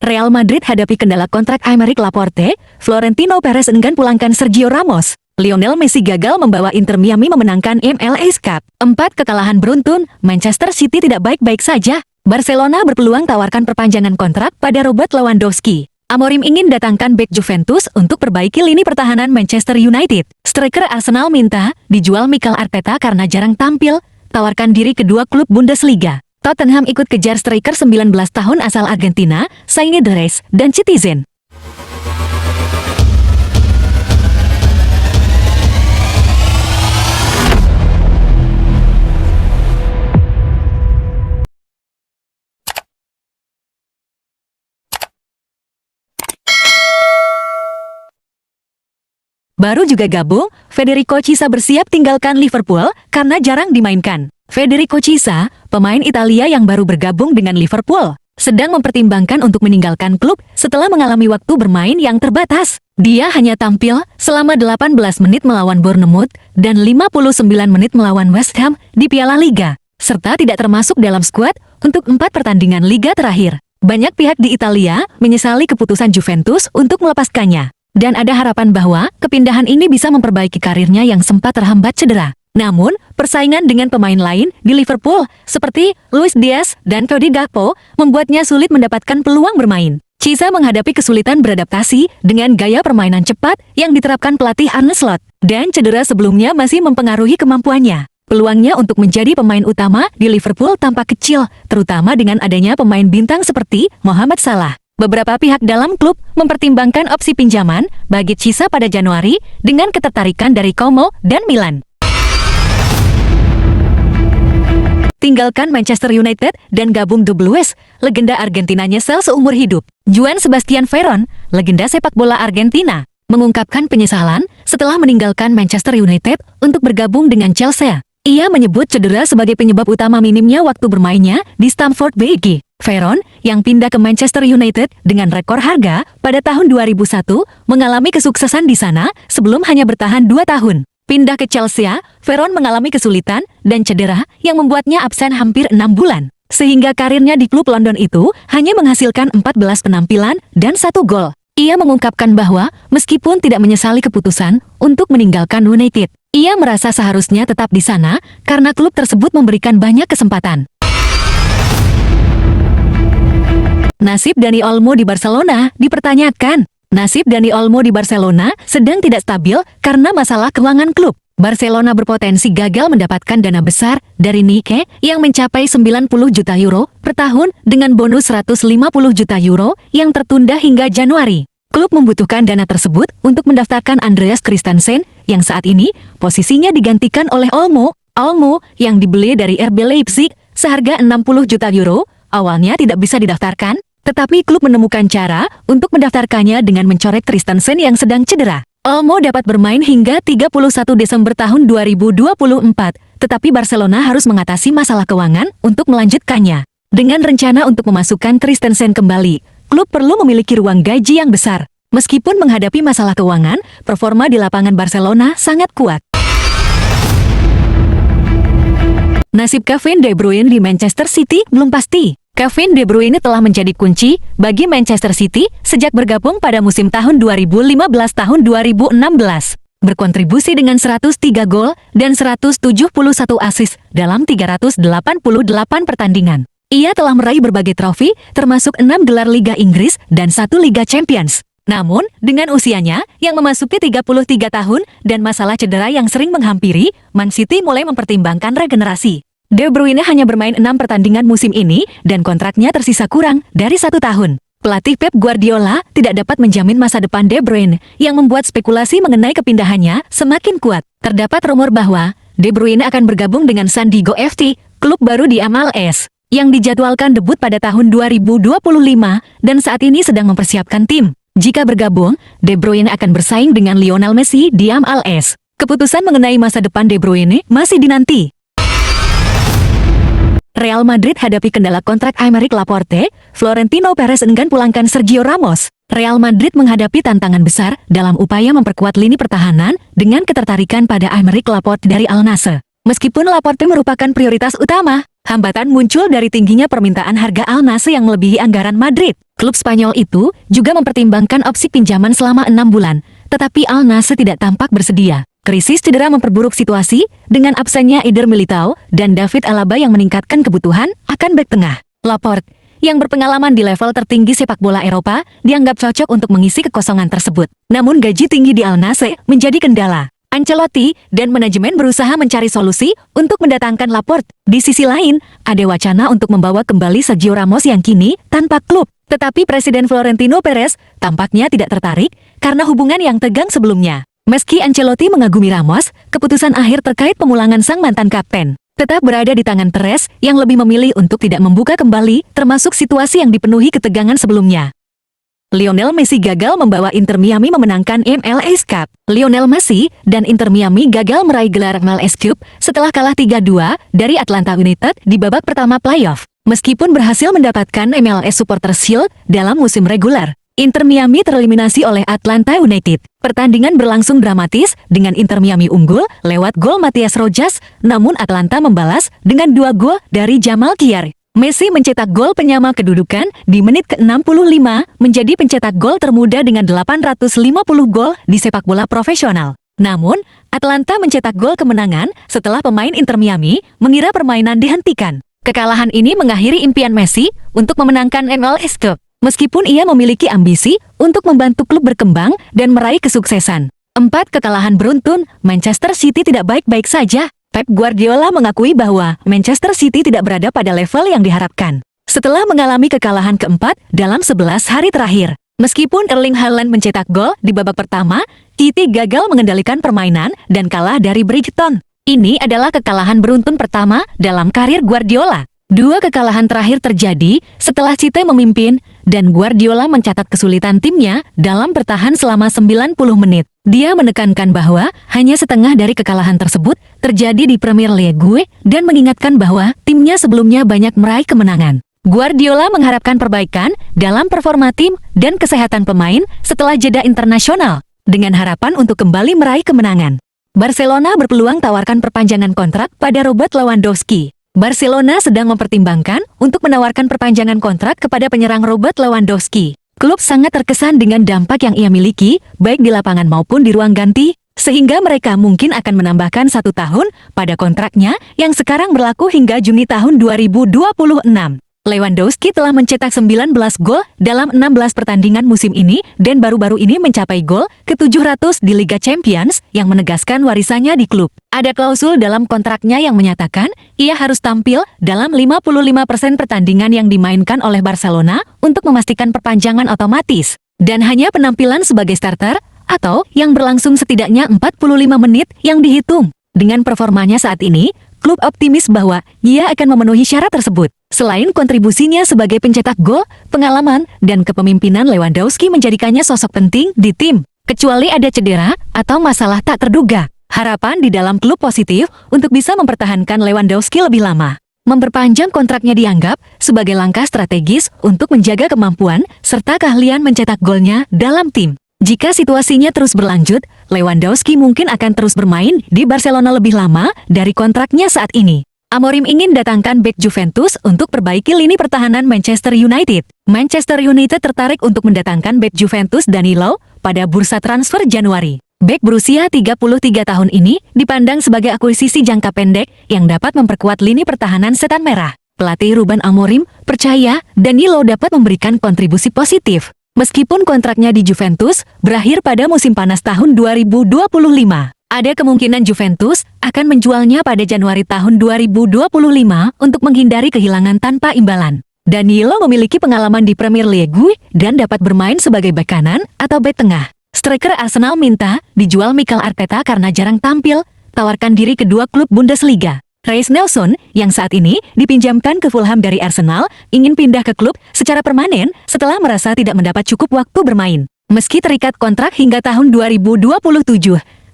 Real Madrid hadapi kendala kontrak Aymeric Laporte, Florentino Perez enggan pulangkan Sergio Ramos. Lionel Messi gagal membawa Inter Miami memenangkan MLS Cup. 4 kekalahan beruntun, Manchester City tidak baik-baik saja. Barcelona berpeluang tawarkan perpanjangan kontrak pada Robert Lewandowski. Amorim ingin datangkan bek Juventus untuk perbaiki lini pertahanan Manchester United. Striker Arsenal minta dijual Mikel Arteta karena jarang tampil, tawarkan diri kedua klub Bundesliga. Tottenham ikut kejar striker 19 tahun asal Argentina, Sainz Dres, dan Citizen. Baru juga gabung, Federico Chiesa bersiap tinggalkan Liverpool karena jarang dimainkan. Federico Chiesa, pemain Italia yang baru bergabung dengan Liverpool, sedang mempertimbangkan untuk meninggalkan klub setelah mengalami waktu bermain yang terbatas. Dia hanya tampil selama 18 menit melawan Bournemouth dan 59 menit melawan West Ham di Piala Liga, serta tidak termasuk dalam skuad untuk 4 pertandingan Liga terakhir. Banyak pihak di Italia menyesali keputusan Juventus untuk melepaskannya. Dan ada harapan bahwa kepindahan ini bisa memperbaiki karirnya yang sempat terhambat cedera. Namun, persaingan dengan pemain lain di Liverpool seperti Luis Diaz dan Cody Gakpo membuatnya sulit mendapatkan peluang bermain. Chiesa menghadapi kesulitan beradaptasi dengan gaya permainan cepat yang diterapkan pelatih Arne Slot, dan cedera sebelumnya masih mempengaruhi kemampuannya. Peluangnya untuk menjadi pemain utama di Liverpool tampak kecil, terutama dengan adanya pemain bintang seperti Mohamed Salah. Beberapa pihak dalam klub mempertimbangkan opsi pinjaman bagi Chiesa pada Januari dengan ketertarikan dari Como dan Milan. Tinggalkan Manchester United dan gabung The Blues, legenda Argentina nyesel seumur hidup. Juan Sebastian Veron, legenda sepak bola Argentina, mengungkapkan penyesalan setelah meninggalkan Manchester United untuk bergabung dengan Chelsea. Ia menyebut cedera sebagai penyebab utama minimnya waktu bermainnya di Stamford Bridge. Veron, yang pindah ke Manchester United dengan rekor harga pada tahun 2001, mengalami kesuksesan di sana sebelum hanya bertahan 2 tahun. Pindah ke Chelsea, Veron mengalami kesulitan dan cedera yang membuatnya absen hampir 6 bulan. Sehingga karirnya di klub London itu hanya menghasilkan 14 penampilan dan 1 gol. Ia mengungkapkan bahwa meskipun tidak menyesali keputusan untuk meninggalkan United, ia merasa seharusnya tetap di sana karena klub tersebut memberikan banyak kesempatan. Nasib Dani Olmo di Barcelona dipertanyakan. Nasib Dani Olmo di Barcelona sedang tidak stabil karena masalah keuangan klub. Barcelona berpotensi gagal mendapatkan dana besar dari Nike yang mencapai 90 juta euro per tahun dengan bonus 150 juta euro yang tertunda hingga Januari. Klub membutuhkan dana tersebut untuk mendaftarkan Andreas Christensen yang saat ini posisinya digantikan oleh Olmo. Olmo yang dibeli dari RB Leipzig seharga 60 juta euro awalnya tidak bisa didaftarkan, tetapi klub menemukan cara untuk mendaftarkannya dengan mencoret Christensen yang sedang cedera. Olmo dapat bermain hingga 31 Desember tahun 2024, tetapi Barcelona harus mengatasi masalah keuangan untuk melanjutkannya. Dengan rencana untuk memasukkan Christensen kembali, klub perlu memiliki ruang gaji yang besar. Meskipun menghadapi masalah keuangan, performa di lapangan Barcelona sangat kuat. Nasib Kevin De Bruyne di Manchester City belum pasti. Kevin De Bruyne telah menjadi kunci bagi Manchester City sejak bergabung pada musim tahun 2015 tahun 2016. Berkontribusi dengan 103 gol dan 171 assist dalam 388 pertandingan. Ia telah meraih berbagai trofi termasuk 6 gelar Liga Inggris dan 1 Liga Champions. Namun, dengan usianya yang memasuki 33 tahun dan masalah cedera yang sering menghampiri, Man City mulai mempertimbangkan regenerasi. De Bruyne hanya bermain 6 pertandingan musim ini dan kontraknya tersisa kurang dari 1 tahun. Pelatih Pep Guardiola tidak dapat menjamin masa depan De Bruyne yang membuat spekulasi mengenai kepindahannya semakin kuat. Terdapat rumor bahwa De Bruyne akan bergabung dengan San Diego FC, klub baru di MLS, yang dijadwalkan debut pada tahun 2025 dan saat ini sedang mempersiapkan tim. Jika bergabung, De Bruyne akan bersaing dengan Lionel Messi di MLS. Keputusan mengenai masa depan De Bruyne masih dinanti. Real Madrid hadapi kendala kontrak Aymeric Laporte, Florentino Perez enggan pulangkan Sergio Ramos. Real Madrid menghadapi tantangan besar dalam upaya memperkuat lini pertahanan dengan ketertarikan pada Aymeric Laporte dari Al Nassr. Meskipun Laporte merupakan prioritas utama, hambatan muncul dari tingginya permintaan harga Al Nassr yang melebihi anggaran Madrid. Klub Spanyol itu juga mempertimbangkan opsi pinjaman selama 6 bulan, tetapi Al Nassr tidak tampak bersedia. Krisis cedera memperburuk situasi dengan absennya Eder Militao dan David Alaba yang meningkatkan kebutuhan akan bek tengah. Laporte, yang berpengalaman di level tertinggi sepak bola Eropa, dianggap cocok untuk mengisi kekosongan tersebut. Namun gaji tinggi di Al Nassr menjadi kendala. Ancelotti dan manajemen berusaha mencari solusi untuk mendatangkan Laporte. Di sisi lain, ada wacana untuk membawa kembali Sergio Ramos yang kini tanpa klub. Tetapi Presiden Florentino Perez tampaknya tidak tertarik karena hubungan yang tegang sebelumnya. Meski Ancelotti mengagumi Ramos, keputusan akhir terkait pemulangan sang mantan kapten tetap berada di tangan Perez yang lebih memilih untuk tidak membuka kembali, termasuk situasi yang dipenuhi ketegangan sebelumnya. Lionel Messi gagal membawa Inter Miami memenangkan MLS Cup. Lionel Messi dan Inter Miami gagal meraih gelar MLS Cup setelah kalah 3-2 dari Atlanta United di babak pertama playoff. Meskipun berhasil mendapatkan MLS Supporters Shield dalam musim reguler, Inter Miami tereliminasi oleh Atlanta United. Pertandingan berlangsung dramatis dengan Inter Miami unggul lewat gol Matias Rojas, namun Atlanta membalas dengan 2 gol dari Jamal Kiar. Messi mencetak gol penyama kedudukan di menit ke-65, menjadi pencetak gol termuda dengan 850 gol di sepak bola profesional. Namun, Atlanta mencetak gol kemenangan setelah pemain Inter Miami mengira permainan dihentikan. Kekalahan ini mengakhiri impian Messi untuk memenangkan MLS Cup, meskipun ia memiliki ambisi untuk membantu klub berkembang dan meraih kesuksesan. 4 kekalahan beruntun, Manchester City tidak baik-baik saja. Pep Guardiola mengakui bahwa Manchester City tidak berada pada level yang diharapkan. Setelah mengalami kekalahan keempat dalam 11 hari terakhir. Meskipun Erling Haaland mencetak gol di babak pertama, City gagal mengendalikan permainan dan kalah dari Brighton. Ini adalah kekalahan beruntun pertama dalam karir Guardiola. 2 kekalahan terakhir terjadi setelah City memimpin dan Guardiola mencatat kesulitan timnya dalam bertahan selama 90 menit. Dia menekankan bahwa hanya setengah dari kekalahan tersebut terjadi di Premier League dan mengingatkan bahwa timnya sebelumnya banyak meraih kemenangan. Guardiola mengharapkan perbaikan dalam performa tim dan kesehatan pemain setelah jeda internasional dengan harapan untuk kembali meraih kemenangan. Barcelona berpeluang tawarkan perpanjangan kontrak pada Robert Lewandowski. Barcelona sedang mempertimbangkan untuk menawarkan perpanjangan kontrak kepada penyerang Robert Lewandowski. Klub sangat terkesan dengan dampak yang ia miliki, baik di lapangan maupun di ruang ganti, sehingga mereka mungkin akan menambahkan 1 tahun pada kontraknya yang sekarang berlaku hingga Juni tahun 2026. Lewandowski telah mencetak 19 gol dalam 16 pertandingan musim ini dan baru-baru ini mencapai gol ke-700 di Liga Champions yang menegaskan warisannya di klub. Ada klausul dalam kontraknya yang menyatakan ia harus tampil dalam 55% pertandingan yang dimainkan oleh Barcelona untuk memastikan perpanjangan otomatis. Dan hanya penampilan sebagai starter atau yang berlangsung setidaknya 45 menit yang dihitung. Dengan performanya saat ini, klub optimis bahwa ia akan memenuhi syarat tersebut. Selain kontribusinya sebagai pencetak gol, pengalaman, dan kepemimpinan Lewandowski menjadikannya sosok penting di tim. Kecuali ada cedera atau masalah tak terduga. Harapan di dalam klub positif untuk bisa mempertahankan Lewandowski lebih lama. Memperpanjang kontraknya dianggap sebagai langkah strategis untuk menjaga kemampuan serta keahlian mencetak golnya dalam tim. Jika situasinya terus berlanjut, Lewandowski mungkin akan terus bermain di Barcelona lebih lama dari kontraknya saat ini. Amorim ingin datangkan bek Juventus untuk perbaiki lini pertahanan Manchester United. Manchester United tertarik untuk mendatangkan bek Juventus Danilo pada bursa transfer Januari. Bek berusia 33 tahun ini dipandang sebagai akuisisi jangka pendek yang dapat memperkuat lini pertahanan Setan Merah. Pelatih Ruben Amorim percaya Danilo dapat memberikan kontribusi positif. Meskipun kontraknya di Juventus berakhir pada musim panas tahun 2025. Ada kemungkinan Juventus akan menjualnya pada Januari tahun 2025 untuk menghindari kehilangan tanpa imbalan. Danilo memiliki pengalaman di Premier League dan dapat bermain sebagai bek kanan atau bek tengah. Striker Arsenal minta dijual Mikel Arteta karena jarang tampil, tawarkan diri kedua klub Bundesliga. Reiss Nelson, yang saat ini dipinjamkan ke Fulham dari Arsenal, ingin pindah ke klub secara permanen setelah merasa tidak mendapat cukup waktu bermain. Meski terikat kontrak hingga tahun 2027,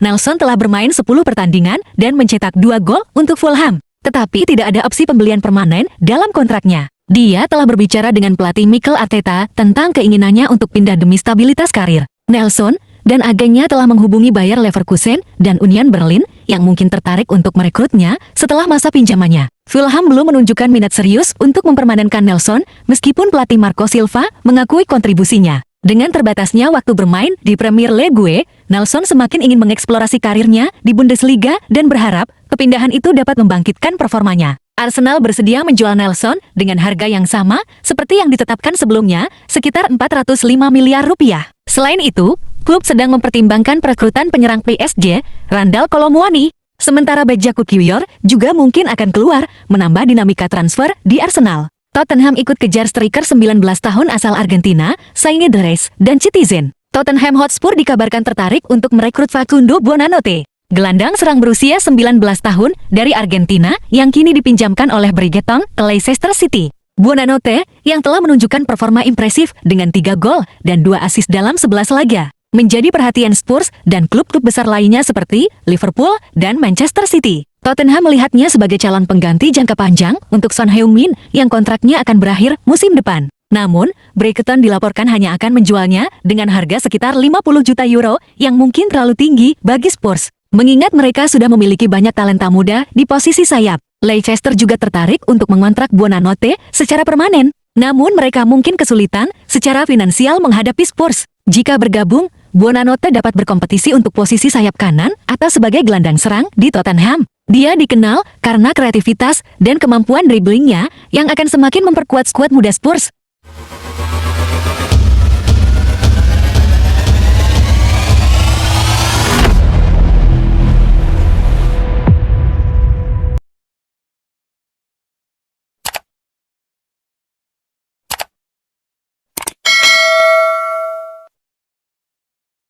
Nelson telah bermain 10 pertandingan dan mencetak 2 gol untuk Fulham. Tetapi tidak ada opsi pembelian permanen dalam kontraknya. Dia telah berbicara dengan pelatih Mikel Arteta tentang keinginannya untuk pindah demi stabilitas karir. Nelson dan agennya telah menghubungi Bayer Leverkusen dan Union Berlin yang mungkin tertarik untuk merekrutnya setelah masa pinjamannya. Fulham belum menunjukkan minat serius untuk mempermanenkan Nelson, meskipun pelatih Marco Silva mengakui kontribusinya. Dengan terbatasnya waktu bermain di Premier League, Nelson semakin ingin mengeksplorasi karirnya di Bundesliga dan berharap kepindahan itu dapat membangkitkan performanya. Arsenal bersedia menjual Nelson dengan harga yang sama seperti yang ditetapkan sebelumnya, sekitar 405 miliar rupiah. Selain itu, klub sedang mempertimbangkan perekrutan penyerang PSG, Randal Kolomuani. Sementara bek Jakub Kiwior juga mungkin akan keluar, menambah dinamika transfer di Arsenal. Tottenham ikut kejar striker 19 tahun asal Argentina, Sainz Dores, dan Citizen. Tottenham Hotspur dikabarkan tertarik untuk merekrut Facundo Buonanotte. Gelandang serang berusia 19 tahun dari Argentina yang kini dipinjamkan oleh Brighton ke Leicester City. Buonanotte yang telah menunjukkan performa impresif dengan 3 gol dan 2 assist dalam 11 laga, menjadi perhatian Spurs dan klub-klub besar lainnya seperti Liverpool dan Manchester City. Tottenham melihatnya sebagai calon pengganti jangka panjang untuk Son Heung-min yang kontraknya akan berakhir musim depan. Namun, Brighton dilaporkan hanya akan menjualnya dengan harga sekitar 50 juta euro yang mungkin terlalu tinggi bagi Spurs. Mengingat mereka sudah memiliki banyak talenta muda di posisi sayap, Leicester juga tertarik untuk mengontrak Buonanotte secara permanen. Namun mereka mungkin kesulitan secara finansial menghadapi Spurs. Jika bergabung, Buonanotte dapat berkompetisi untuk posisi sayap kanan atau sebagai gelandang serang di Tottenham. Dia dikenal karena kreativitas dan kemampuan driblingnya yang akan semakin memperkuat skuad muda Spurs.